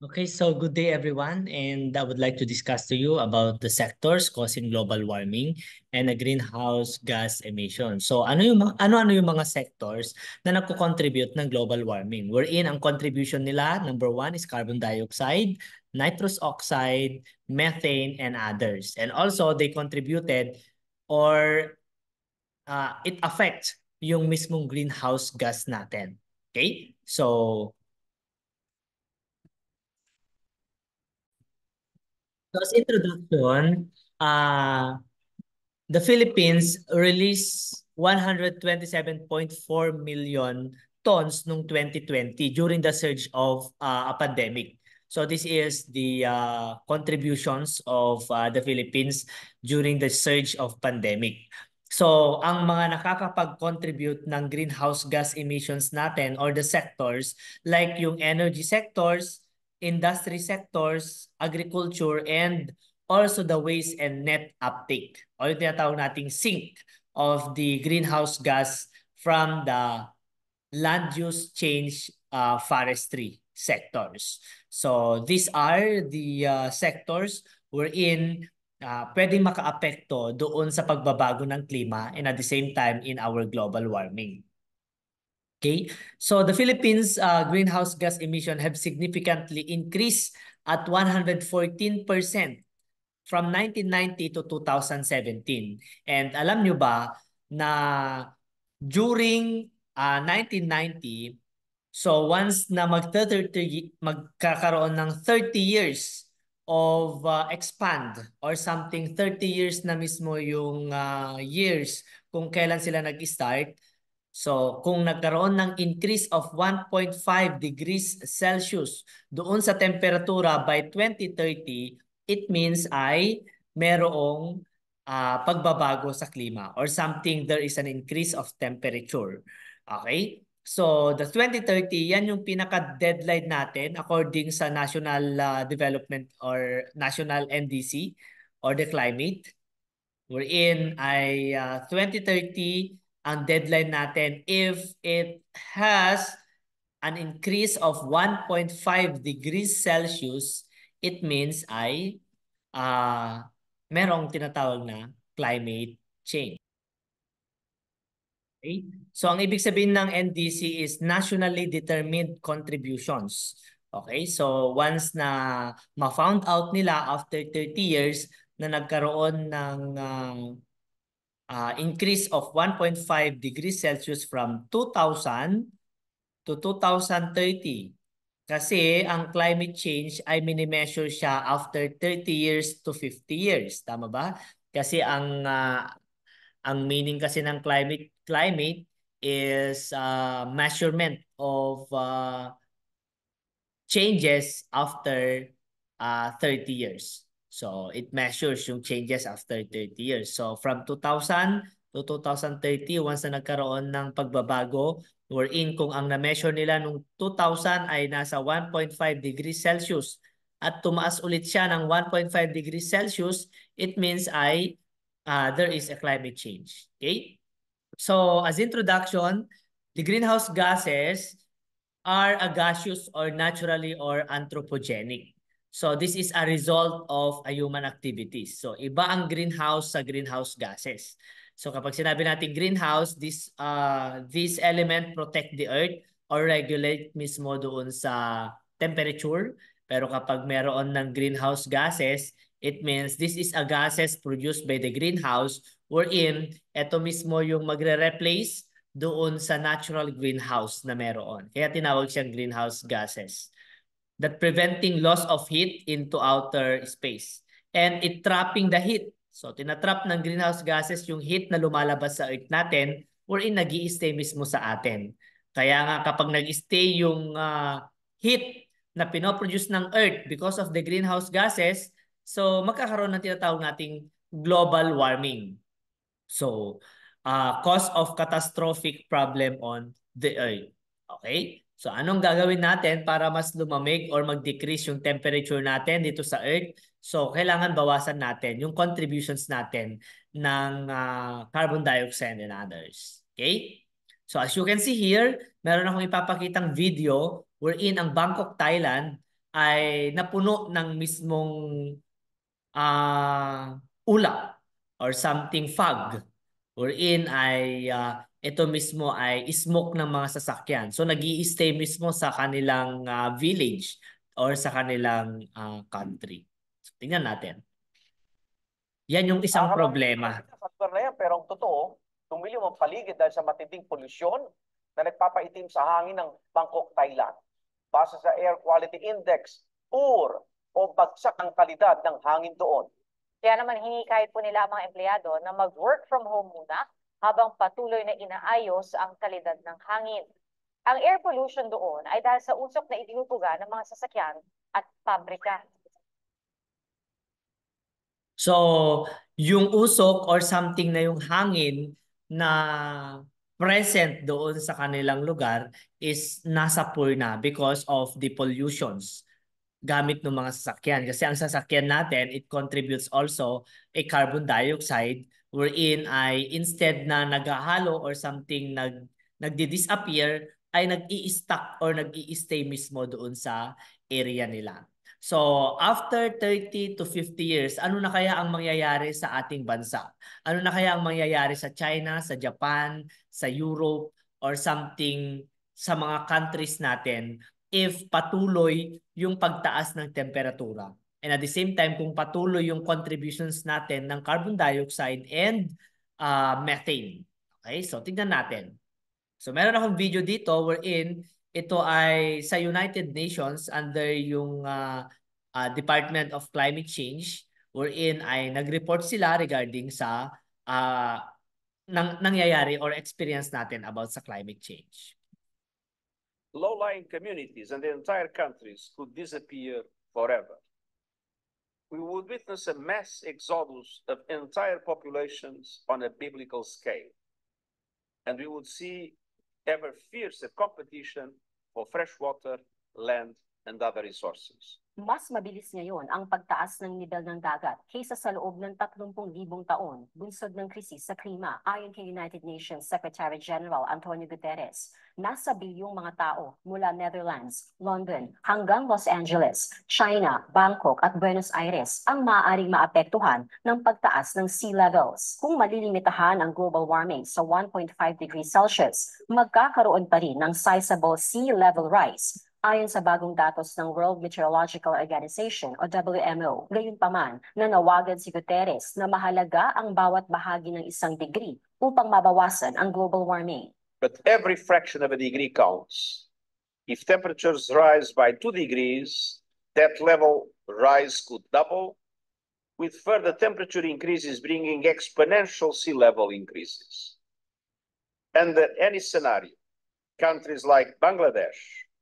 Okay, so good day everyone, and I would like to discuss to you about the sectors causing global warming and the greenhouse gas emissions. So ano yung mga sectors na nagko-contribute ng global warming? Wherein ang contribution nila, number one is carbon dioxide, nitrous oxide, methane, and others. And also they contributed or it affects yung mismong greenhouse gas natin. Okay? So as introduction, the Philippines released 127.4 million tons noong 2020 during the surge of a pandemic. So this is the contributions of the Philippines during the surge of pandemic. So ang mga nakakapag-contribute ng greenhouse gas emissions natin or the sectors like yung energy sectors, industry sectors, agriculture, and also the waste and net uptake o yung tinatawag nating sink of the greenhouse gas from the land use change forestry sectors. So these are the sectors wherein pwedeng makaapekto doon sa pagbabago ng klima and at the same time in our global warming. Okay, so the Philippines greenhouse gas emission have significantly increased at 114% from 1990 to 2017. And alam nyo ba na during 1990, so once na magkakaroon ng 30 years of expand or something, 30 years na mismo yung years kung kailan sila nag-start. So kung nagkaroon ng increase of 1.5 degrees Celsius doon sa temperatura by 2030, it means ay merong pagbabago sa klima or something, there is an increase of temperature. Okay? So the 2030, yan yung pinaka-deadline natin according sa National Development or National NDC or the climate. Wherein ay 2030 ang deadline natin if it has an increase of 1.5 degrees Celsius, it means ay merong tinatawag na climate change. Okay? So ang ibig sabihin ng NDC is nationally determined contributions. Okay? So once na ma-found out nila after 30 years na nagkaroon ng increase of 1.5 degrees Celsius from 2000 to 2030. Kasi ang climate change ay minimeasure siya after 30 years to 50 years. Tama ba? Kasi ang meaning kasi ng climate is measurement of changes after 30 years. So it measures yung changes after 30 years. So from 2000 to 2030, once na nagkaroon ng pagbabago, wherein kung ang na-measure nila nung 2000 ay nasa 1.5 degrees Celsius at tumaas ulit siya ng 1.5 degrees Celsius, it means ay there is a climate change. Okay? So as introduction, the greenhouse gases are a gaseous or naturally or anthropogenic. So this is a result of a human activities. So iba ang greenhouse sa greenhouse gases. So kapag sinabi natin greenhouse, this element protect the earth or regulate mismo doon sa temperature. Pero kapag meron ng greenhouse gases, it means this is a gases produced by the greenhouse wherein ito mismo yung magre-replace doon sa natural greenhouse na meron. Kaya tinawag siyang greenhouse gases. That preventing loss of heat into outer space. And it trapping the heat. So tinatrap ng greenhouse gases yung heat na lumalabas sa earth natin wherein nag-i-stay mismo sa atin. Kaya nga kapag nag-stay yung heat na pinoproduce ng earth because of the greenhouse gases, so magkakaroon ng tinatawag nating global warming. So, cause of catastrophic problem on the Earth. Okay? So, anong gagawin natin para mas lumamig or mag-decrease yung temperature natin dito sa Earth? So, kailangan bawasan natin yung contributions natin ng carbon dioxide and others. Okay? So, as you can see here, meron akong ipapakitang video wherein ang Bangkok, Thailand ay napuno ng mismong ulap or something fog wherein ay ito mismo ay smoke ng mga sasakyan. So nag-i-stay mismo sa kanilang village or sa kanilang country. So, tingnan natin. Yan yung isang problema. Sa lugar na yan, pero ang totoo, tumiliw ang paligid dahil sa matinding polusyon na nagpapaitim sa hangin ng Bangkok, Thailand. Base sa Air Quality Index, poor o bagsak ang kalidad ng hangin doon. Kaya naman hinikayat po nila ang mga empleyado na mag-work from home muna habang patuloy na inaayos ang kalidad ng hangin. Ang air pollution doon ay dahil sa usok na idinutuga ng mga sasakyan at pabrika. So, yung usok or something na yung hangin na present doon sa kanilang lugar is nasa poor na because of the pollutions gamit ng mga sasakyan. Kasi ang sasakyan natin, it contributes also a carbon dioxide wherein ay instead na naghahalo or something nagdi-disappear, ay nag-i-stuck or nag-i-stay mismo doon sa area nila. So, after 30 to 50 years, ano na kaya ang mangyayari sa ating bansa? Ano na kaya ang mangyayari sa China, sa Japan, sa Europe, or something sa mga countries natin if patuloy yung pagtaas ng temperatura? And at the same time, kung patuloy yung contributions natin ng carbon dioxide and methane. Okay, so tignan natin. So meron akong video dito wherein ito ay sa United Nations under yung Department of Climate Change wherein ay nag-report sila regarding sa nangyayari or experience natin about sa climate change. Low-lying communities and the entire countries could disappear forever. We would witness a mass exodus of entire populations on a biblical scale. And we would see ever fiercer competition for fresh water, land, and other resources. Mas mabilis ngayon ang pagtaas ng nibel ng dagat kaysa sa loob ng 30,000 taon, bunsod ng krisis sa klima ayon kay United Nations Secretary General Antonio Guterres. Nasa bilyong mga tao mula Netherlands, London hanggang Los Angeles, China, Bangkok at Buenos Aires ang maaaring maapektuhan ng pagtaas ng sea levels. Kung malilimitahan ang global warming sa 1.5 degrees Celsius, magkakaroon pa rin ng sizable sea level rise. Ayon sa bagong datos ng World Meteorological Organization o WMO, gayunpaman nanawagan si Guterres na mahalaga ang bawat bahagi ng 1 degree upang mabawasan ang global warming. But every fraction of a degree counts. If temperatures rise by 2 degrees, that level rise could double, with further temperature increases bringing exponential sea level increases. Under any scenario, countries like Bangladesh,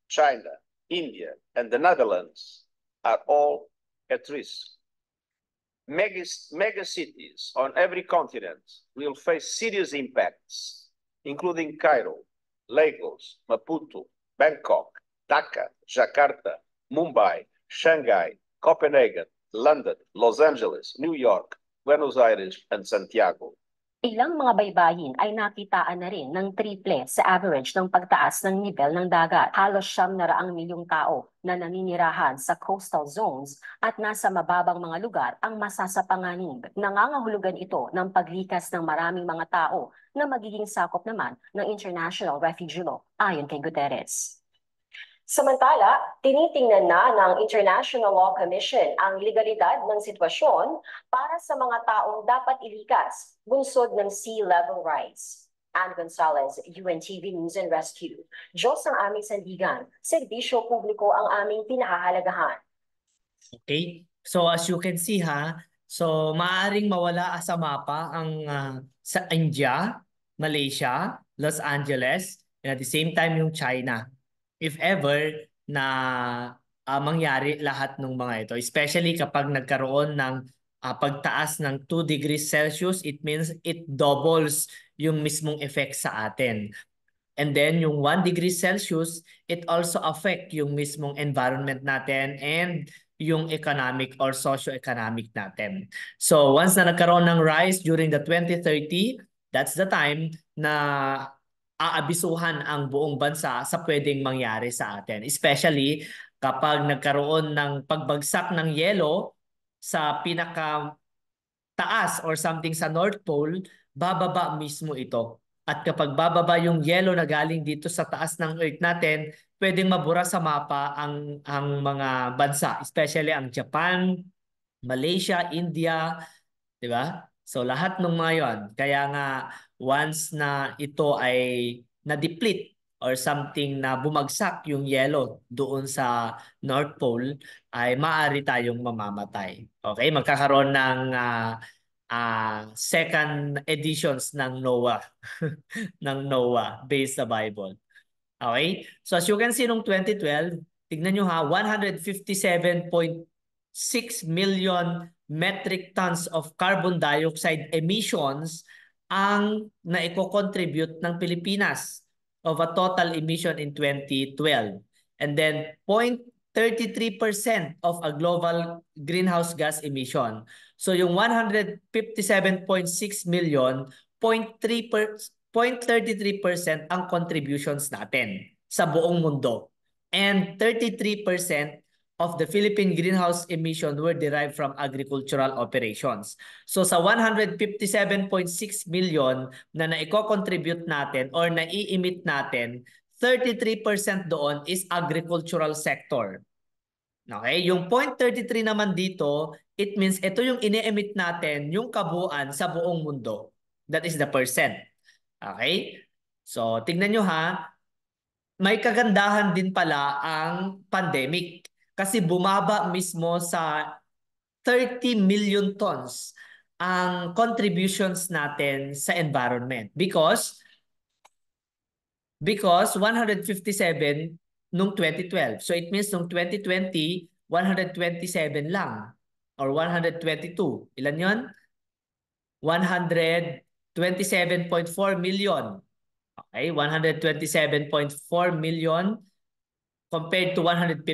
China, India, and the Netherlands are all at risk. Mega cities on every continent will face serious impacts, including Cairo, Lagos, Maputo, Bangkok, Dhaka, Jakarta, Mumbai, Shanghai, Copenhagen, London, Los Angeles, New York, Buenos Aires, and Santiago. Ilang mga baybayin ay nakitaan na rin ng triple sa average ng pagtaas ng nivel ng dagat. Halos 700 milyong tao na naninirahan sa coastal zones at nasa mababang mga lugar ang masasapanganib. Nangangahulugan ito ng paglikas ng maraming mga tao na magiging sakop naman ng International Refugee Law ayon kay Guterres. Samantala, tinitingnan na ng International Law Commission ang legalidad ng sitwasyon para sa mga taong dapat ilikas bunsod ng sea level rise. Ann Gonzalez, UNTV News and Rescue. Diyos ang aming sandigan, serbisyo publiko ang aming pinahahalagahan. Okay, so as you can see so maaaring mawala sa mapa ang sa India, Malaysia, Los Angeles, and at the same time yung China. If ever na mangyari lahat ng mga ito, especially kapag nagkaroon ng pagtaas ng 2 degrees Celsius, it means it doubles yung mismong effect sa atin. And then yung 1 degree Celsius, it also affect yung mismong environment natin and yung economic or socio-economic natin. So once na nagkaroon ng rise during the 2030, that's the time na aabisuhan ang buong bansa sa pwedeng mangyari sa atin. Especially kapag nagkaroon ng pagbagsak ng yelo sa pinaka taas or something sa North Pole, bababa mismo ito. At kapag bababa yung yelo na galing dito sa taas ng Earth natin, pwedeng mabura sa mapa ang mga bansa, especially ang Japan, Malaysia, India, 'di ba? So lahat ng mga 'yon. Kaya nga once na ito ay na-deplete or something na bumagsak yung yelo doon sa North Pole, ay maaari tayong mamamatay. Okay? Magkakaroon ng second editions ng NOAA ng NOAA based sa Bible. Okay? So as you can see nung 2012, tignan nyo ha, 157.6 million metric tons of carbon dioxide emissions ang naiko-contribute ng Pilipinas of a total emission in 2012. And then 0.33% of a global greenhouse gas emission. So yung 157.6 million, 0.33% ang contributions natin sa buong mundo. And 33% of the Philippine greenhouse emission were derived from agricultural operations. So sa 157.6 million na naiko-contribute natin or nai-emit natin, 33% doon is agricultural sector. Okay? Yung 0.33 naman dito, it means ito yung ini-emit natin, yung kabuuan sa buong mundo. That is the percent. Okay? So, tingnan nyo ha, may kagandahan din pala ang pandemic. Kasi bumaba mismo sa 30 million tons ang contributions natin sa environment. Because 157 nung 2012. So it means nung 2020, 127 lang. Or 122. Ilan yon? 127.4 million. Okay, 127.4 million compared to 157.6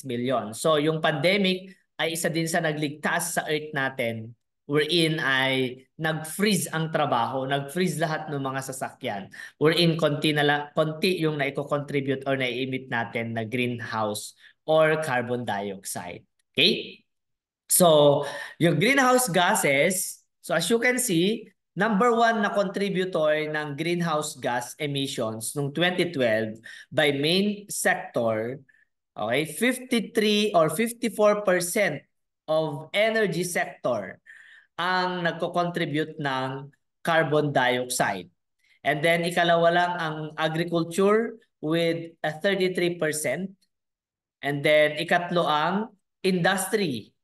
million. So yung pandemic ay isa din sa nagligtas sa Earth natin, wherein ay nag-freeze ang trabaho, nag-freeze lahat ng mga sasakyan, wherein konti yung naiko-contribute or nai-emit natin na greenhouse or carbon dioxide. Okay? So yung greenhouse gases, so as you can see, number one na contributor ng greenhouse gas emissions noong 2012 by main sector, okay, 53 or 54% of energy sector ang nagko-contribute ng carbon dioxide. And then ikalawa lang ang agriculture with a 33%. And then ikatlo ang industry,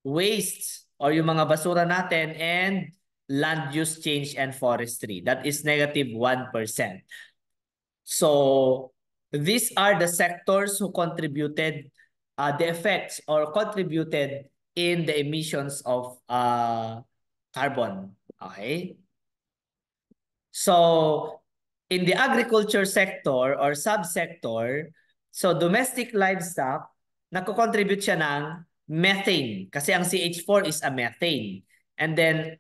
waste or yung mga basura natin, and land use change and forestry. That is negative 1%. So these are the sectors who contributed the effects or contributed in the emissions of carbon. Okay? So in the agriculture sector or subsector, so domestic livestock, nako-contribute siya ng methane kasi ang CH4 is a methane. And then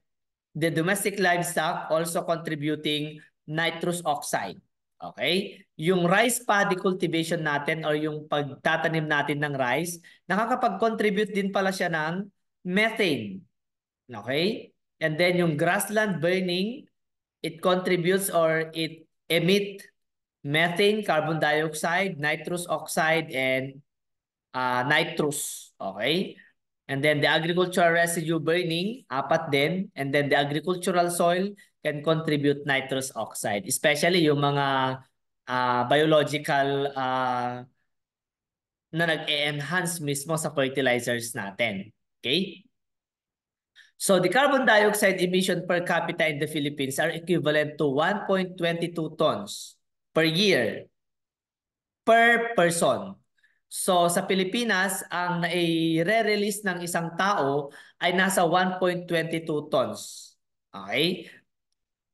the domestic livestock also contributing nitrous oxide. Okay? Yung rice paddy cultivation natin or yung pagtatanim natin ng rice, nakakapag-contribute din pala siya ng methane. Okay? And then yung grassland burning, it contributes or it emit methane, carbon dioxide, nitrous oxide, and nitrous. Okay? And then the agricultural residue burning, apat din. And then the agricultural soil can contribute nitrous oxide. Especially yung mga biological na nag-e-enhance mismo sa fertilizers natin. Okay? So the carbon dioxide emission per capita in the Philippines are equivalent to 1.22 tons per year per person. So sa Pilipinas, ang nai-re-release ng isang tao ay nasa 1.22 tons. Okay?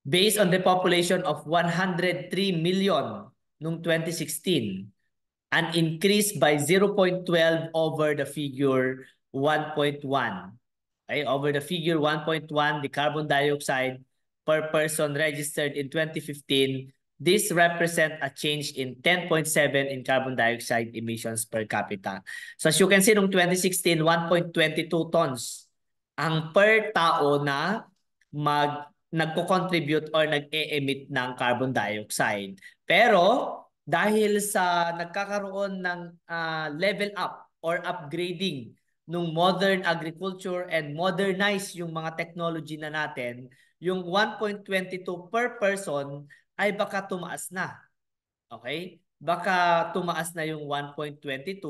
Based on the population of 103 million noong 2016, an increase by 0.12 over the figure 1.1. Okay? Over the figure 1.1, the carbon dioxide per person registered in 2015 This represent a change in 10.7 in carbon dioxide emissions per capita. So as you can see, noong 2016, 1.22 tons ang per tao na nagko-contribute or nag-e-emit ng carbon dioxide. Pero dahil sa nagkakaroon ng level up or upgrading ng modern agriculture and modernize yung mga technology na natin, yung 1.22 per person ay baka tumaas na. Okay? Baka tumaas na yung 1.22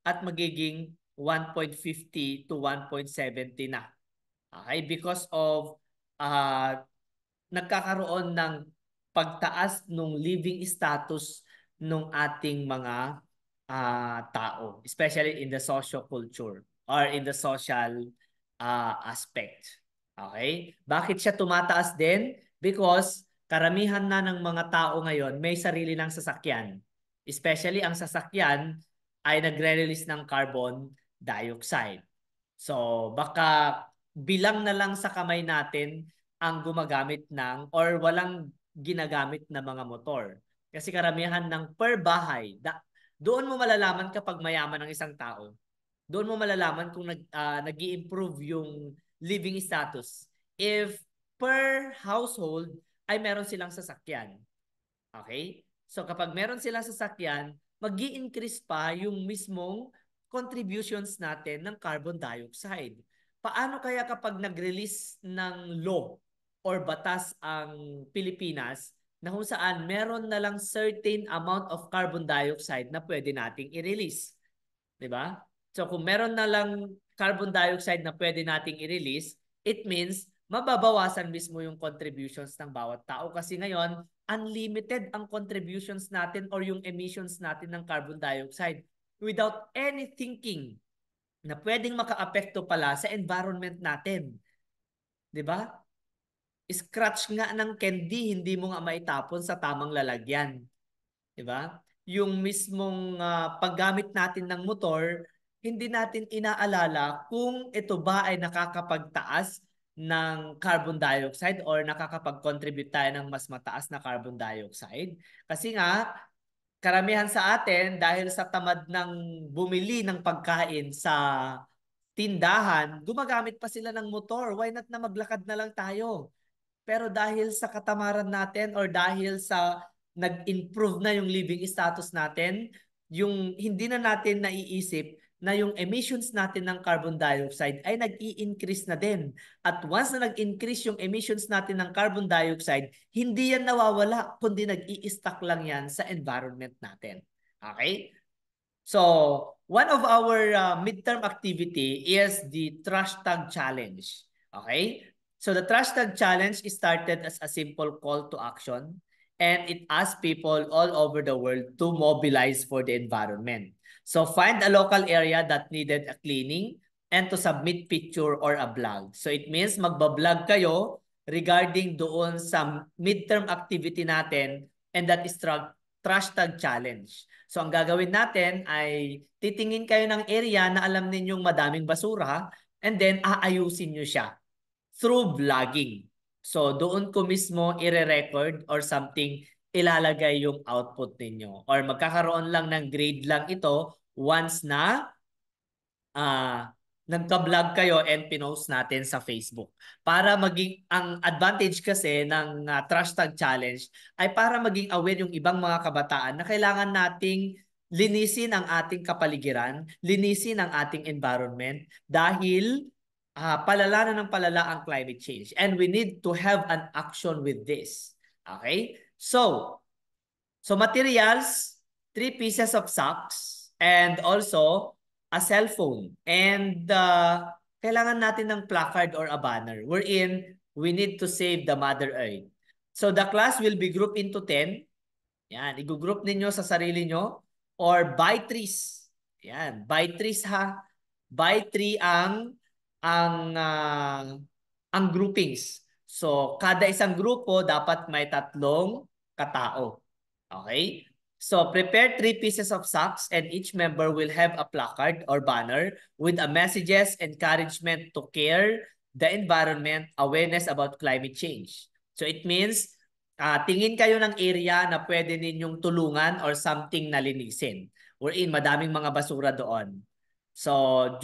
at magiging 1.50 to 1.70 na. Okay? Because of nagkakaroon ng pagtaas ng living status ng ating mga tao, especially in the social culture or in the social aspect. Okay? Bakit siya tumataas din? Because karamihan na ng mga tao ngayon may sarili ng sasakyan. Especially ang sasakyan ay nagre-release ng carbon dioxide. So baka bilang na lang sa kamay natin ang gumagamit ng or walang ginagamit na mga motor. Kasi karamihan ng per bahay, doon mo malalaman kapag mayaman ang isang tao. Doon mo malalaman kung nag-i-improve yung living status. If per household ay meron silang sasakyan. Okay? So kapag meron silang sasakyan, mag-i-increase pa yung mismong contributions natin ng carbon dioxide. Paano kaya kapag nag-release ng law or batas ang Pilipinas na kung saan meron na lang certain amount of carbon dioxide na pwede nating i-release? Diba? So kung meron na lang carbon dioxide na pwede nating i-release, it means mababawasan mismo yung contributions ng bawat tao kasi ngayon unlimited ang contributions natin or yung emissions natin ng carbon dioxide without any thinking na pwedeng maka-apekto pala sa environment natin. 'Di ba? Scratch nga ng candy, hindi mo nga maitapon sa tamang lalagyan. 'Di ba? Yung mismong paggamit natin ng motor, hindi natin inaalala kung ito ba ay nakakapagtaas ng carbon dioxide or nakakapag-contribute tayo ng mas mataas na carbon dioxide. Kasi nga, karamihan sa atin, dahil sa tamad ng bumili ng pagkain sa tindahan, gumagamit pa sila ng motor. Why not na maglakad na lang tayo? Pero dahil sa katamaran natin or dahil sa nag-improve na yung living status natin, yung hindi na natin naiisip na yung emissions natin ng carbon dioxide ay nag-i-increase na din. At once na nag-increase yung emissions natin ng carbon dioxide, hindi yan nawawala, kundi nag-i-stack lang yan sa environment natin. Okay? So, one of our midterm activity is the Trash Tag Challenge. Okay? So the Trash Tag Challenge started as a simple call to action and it asked people all over the world to mobilize for the environment. So find a local area that needed a cleaning and to submit picture or a blog. So it means magbablog kayo regarding doon sa midterm activity natin and that is Trash Tag Challenge. So ang gagawin natin ay titingin kayo ng area na alam ninyong madaming basura and then aayusin nyo siya through vlogging. So doon ko mismo i-record or something ilalagay yung output ninyo. Or magkakaroon lang ng grade lang ito once na nagka-vlog kayo and pinost natin sa Facebook. Para maging, ang advantage kasi ng Trash Tag Challenge ay para maging aware yung ibang mga kabataan na kailangan nating linisin ang ating kapaligiran, linisin ang ating environment dahil palala na ng palala ang climate change. And we need to have an action with this. Okay? So materials, 3 pieces of socks, and also a cell phone. And kailangan natin ng placard or a banner wherein we need to save the Mother Earth. So the class will be grouped into 10. Yan, i-group ninyo sa sarili nyo or by trees. Yan, by trees ha. By tree ang groupings. So kada isang grupo dapat may 3 katao. Okay? So prepare 3 pieces of socks and each member will have a placard or banner with a messages, encouragement to care the environment, awareness about climate change. So it means tingin kayo ng area na pwede ninyong tulungan or something na linisin. Wherein madaming mga basura doon. So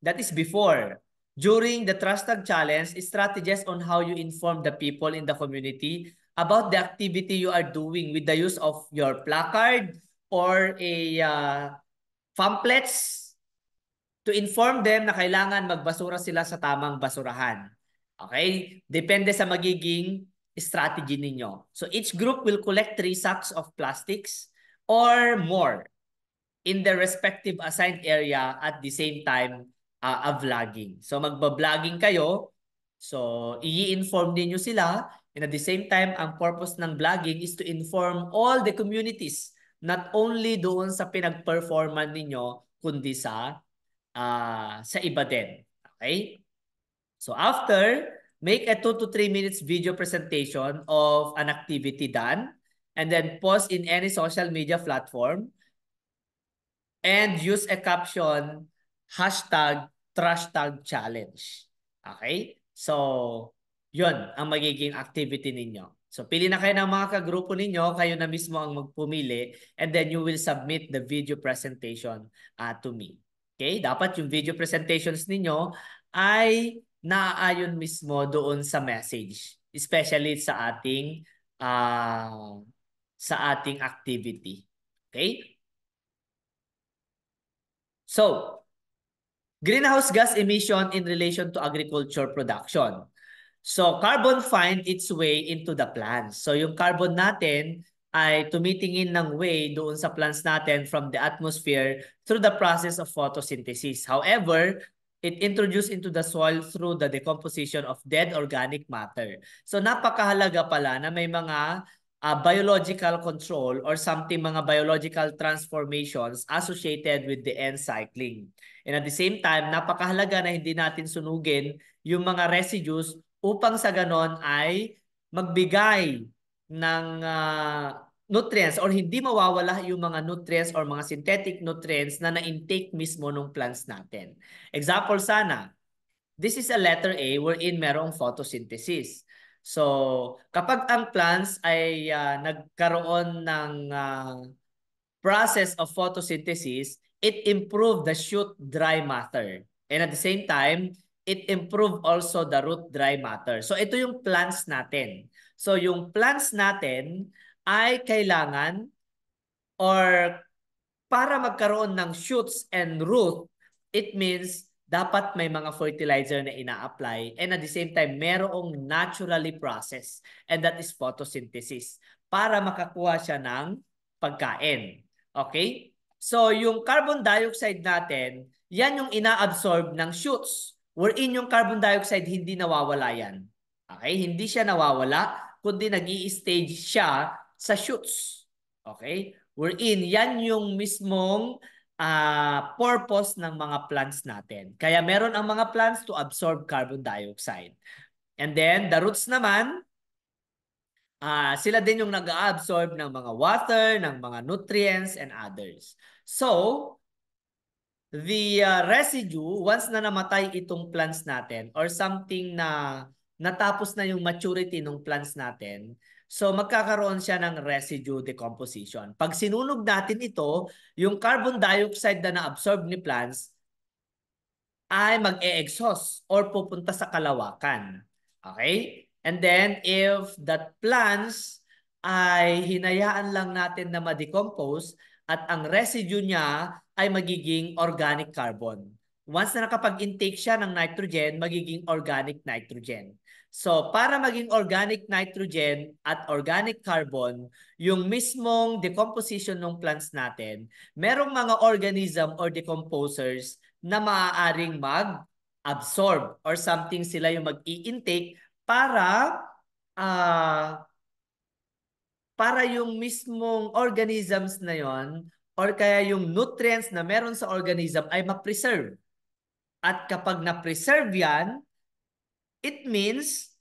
that is before. During the Trash Tag Challenge, strategies on how you inform the people in the community about the activity you are doing with the use of your placard or a pamphlets to inform them na kailangan magbasura sila sa tamang basurahan. Okay? Depende sa magiging strategy ninyo. So each group will collect 3 sacks of plastics or more in the respective assigned area at the same time vlogging. So magba-vlogging kayo. So i-inform niyo sila, and at the same time ang purpose ng vlogging is to inform all the communities, not only doon sa pinag-performan ninyo kundi sa iba din. Okay? So after, make a 2 to 3 minutes video presentation of an activity done and then post in any social media platform and use a caption #TrashTagChallenge. Okay? So, yun ang magiging activity ninyo. So, pili na kayo ng mga kagrupo ninyo, kayo na mismo ang magpumili, and then you will submit the video presentation to me. Okay? Dapat yung video presentations ninyo ay naaayon mismo doon sa message, especially sa ating activity. Okay? So, greenhouse gas emission in relation to agriculture production. So, carbon find its way into the plants. So, yung carbon natin ay tumitingin ng way doon sa plants natin from the atmosphere through the process of photosynthesis. However, it introduced into the soil through the decomposition of dead organic matter. So, napakahalaga pala na may mga biological control or something, mga biological transformations associated with the end cycling. And at the same time, napakahalaga na hindi natin sunugin yung mga residues upang sa ganon ay magbigay ng nutrients or hindi mawawala yung mga nutrients or mga synthetic nutrients na na-intake mismo ng plants natin. Example sana, this is a letter A wherein merong photosynthesis. So, kapag ang plants ay nagkaroon ng process of photosynthesis, it improved the shoot dry matter. And at the same time, it improved also the root dry matter. So ito yung plants natin. So yung plants natin ay kailangan or para magkaroon ng shoots and root, it means dapat may mga fertilizer na ina-apply and at the same time merong naturally processed and that is photosynthesis para makakuha siya ng pagkain. Okay? So yung carbon dioxide natin, yan yung ina-absorb ng shoots. Wherein yung carbon dioxide hindi nawawala yan. Okay? Hindi siya nawawala, kundi nag-i-stage siya sa shoots. Okay? Wherein yan yung mismong purpose ng mga plants natin. Kaya meron ang mga plants to absorb carbon dioxide. And then the roots naman, sila din yung nag-absorb ng mga water, ng mga nutrients and others. So, the residue, once na namatay itong plants natin or something na natapos na yung maturity ng plants natin, so magkakaroon siya ng residue decomposition. Pag sinunog natin ito, yung carbon dioxide na na-absorb ni plants ay mag-e-exhaust or pupunta sa kalawakan. Okay? And then if that plants ay hinayaan lang natin na ma-decompose at ang residue niya ay magiging organic carbon. Once na nakapag-intake siya ng nitrogen, magiging organic nitrogen. So, para maging organic nitrogen at organic carbon, yung mismong decomposition ng plants natin, merong mga organism or decomposers na maaaring mag-absorb or something sila yung mag-i-intake para yung mismong organisms na yon or kaya yung nutrients na meron sa organism ay ma-preserve. At kapag na-preserve yan, it means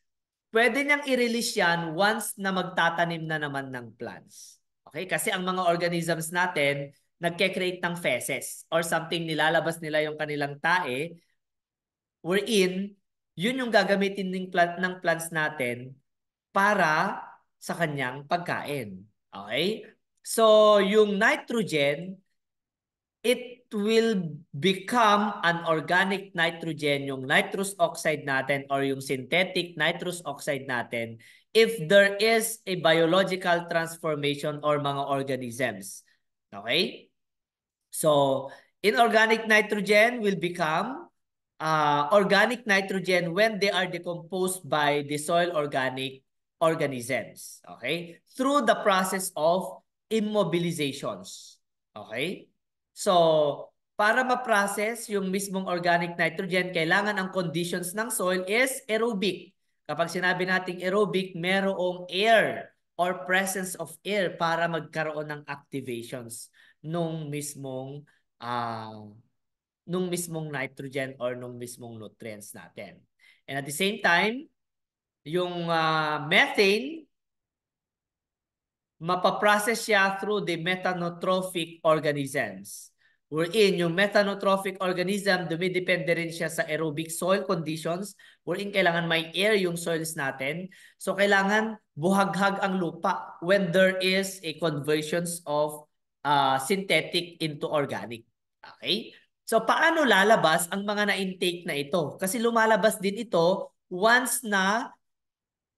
pwede niyang i-release yan once na magtatanim na naman ng plants. Okay? Kasi ang mga organisms natin, nagke-create ng feces or something, nilalabas nila yung kanilang tae, wherein, yun yung gagamitin ng plants natin para sa kanyang pagkain. Okay? So, yung nitrogen, it will become an organic nitrogen, yung nitrous oxide natin or yung synthetic nitrous oxide natin if there is a biological transformation or mga organisms. Okay? So, inorganic nitrogen will become organic nitrogen when they are decomposed by the soil organic organisms. Okay? Through the process of immobilizations. Okay? So, para ma-process yung mismong organic nitrogen, kailangan ang conditions ng soil is aerobic. Kapag sinabi nating aerobic, merong air or presence of air para magkaroon ng activations nung mismong nitrogen or nung mismong nutrients natin. And at the same time, yung methane, mapaprocess siya through the methanotrophic organisms. Wherein yung methanotrophic organism, dumidepende rin siya sa aerobic soil conditions, wherein kailangan may air yung soils natin. So kailangan buhaghag ang lupa when there is a conversions of synthetic into organic. Okay? So paano lalabas ang mga na-intake na ito? Kasi lumalabas din ito once na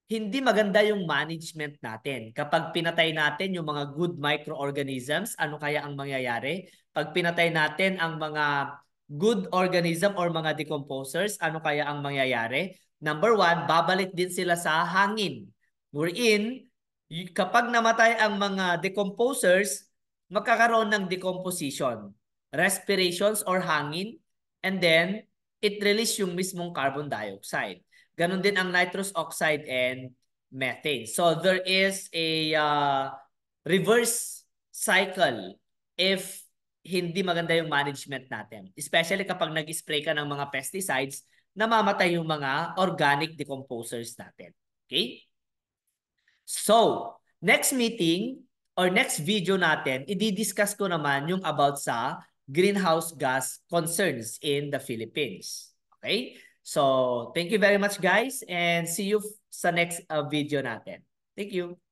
hindi maganda yung management natin. Kapag pinatay natin yung mga good microorganisms, ano kaya ang mangyayari? Pag pinatay natin ang mga good organism or mga decomposers, ano kaya ang mangyayari? Number one, babalik din sila sa hangin. Wherein, kapag namatay ang mga decomposers, magkakaroon ng decomposition, respirations or hangin, and then it release yung mismong carbon dioxide. Ganon din ang nitrous oxide and methane. So there is a reverse cycle if hindi maganda yung management natin. Especially kapag nag-spray ka ng mga pesticides, namamatay yung mga organic decomposers natin. Okay? So, next meeting or next video natin, i-discuss ko naman yung about sa greenhouse gas concerns in the Philippines. Okay? So, thank you very much guys and see you sa next video natin. Thank you.